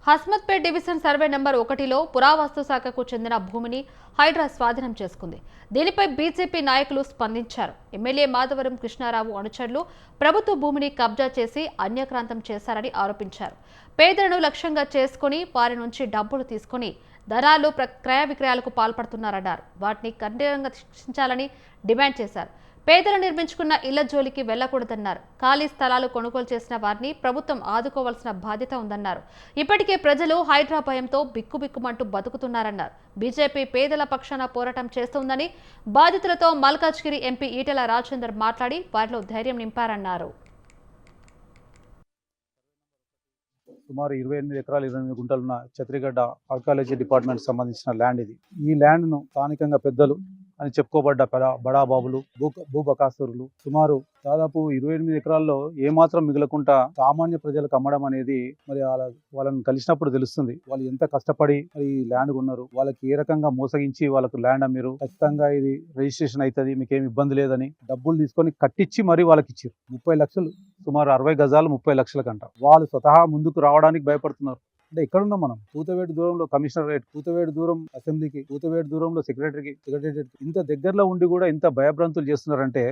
Hasmathpet division survey number 1లో పురావస్తు శాఖకు చెందిన భూమిని హైడ్రా స్వాధీనం చేసుకుంది. దీనిపై బీజేపీ నాయకులు స్పందించారు. ఎమ్మెల్యే మాధవరం కృష్ణారావు అనుచరులు ప్రభుత్వ భూమిని కబ్జా చేసి అన్యక్రాంతం చేశారని ఆరోపించారు. పేదలను లక్ష్యంగా చేసుకుని వారి నుంచి డబ్బులు తీసుకుని ధనాలు క్రయ విక్రయాలకు పాల్పడుతున్నారన్నారు. వాటిని కఠినంగా శిక్షించాలని డిమాండ్ చేశారు. పేదలు నిర్మించుకున్న ఇళ్ల జోలికి వెళ్లకూడదన్నారు. ఖాళీ స్థలాలు కొనుగోలు చేసిన వారిని ప్రభుత్వం ఆదుకోవాల్సిన బాధ్యత ఉందన్నారు. ఇప్పటికే ప్రజలు హైడ్రా భయంతో బిక్కుబిక్కుమంటూ బతుకుతున్నారన్నారు. బీజేపీ పేదల పక్షాన పోరాటం చేస్తోందని, బాధితులతో మల్కాజ్గిరి ఎంపీ ఈటెల రాజేందర్ మాట్లాడి వారిలో ధైర్యం నింపారన్నారు. సుమారు 28 ఎకరాలు 28 గుంటలున్న ఛత్రిగడ్డ ఆర్కాలజీ డిపార్ట్మెంట్ సంబంధించిన ల్యాండ్ ఇది. ఈ ల్యాండ్ను స్థానికంగా పెద్దలు అని చెప్పుకోబడ్డ బడాబాబులు భూబకాసురులు సుమారు దాదాపు 28 ఎకరాల్లో ఏమాత్రం మిగలకుండా సామాన్య ప్రజలకు అమ్మడం అనేది మరి వాళ్ళని కలిసినప్పుడు తెలుస్తుంది. వాళ్ళు ఎంత కష్టపడి మరి ల్యాండ్ కొన్నారు, వాళ్ళకి ఏ రకంగా మోసగించి వాళ్ళకు ల్యాండ్ అమ్మిరు, ఖచ్చితంగా ఇది రిజిస్ట్రేషన్ అవుతుంది, మీకేం ఇబ్బంది లేదని డబ్బులు తీసుకొని కట్టించి మరి వాళ్ళకి ఇచ్చారు. 30 లక్షలు, సుమారు 60 గజాలు 30 లక్షలకంట. వాళ్ళు స్వతహా ముందుకు రావడానికి భయపడుతున్నారు. అంటే ఎక్కడున్నాం మనం? కూతవేటు దూరంలో కమిషనరేట్, కూతవేటు దూరం అసెంబ్లీకి, కూతవేటు దూరంలో సెక్రటరియట్, ఇంత దగ్గరలో ఉండి కూడా ఇంత భయభ్రాంతులు చేస్తున్నారంటే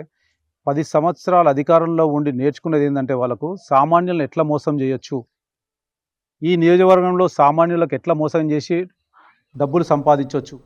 10 సంవత్సరాల అధికారంలో ఉండి నేర్చుకునేది ఏంటంటే వాళ్ళకు సామాన్యులను ఎట్లా మోసం చేయొచ్చు, ఈ నియోజకవర్గంలో సామాన్యులకు ఎట్లా మోసం చేసి డబ్బులు సంపాదించవచ్చు,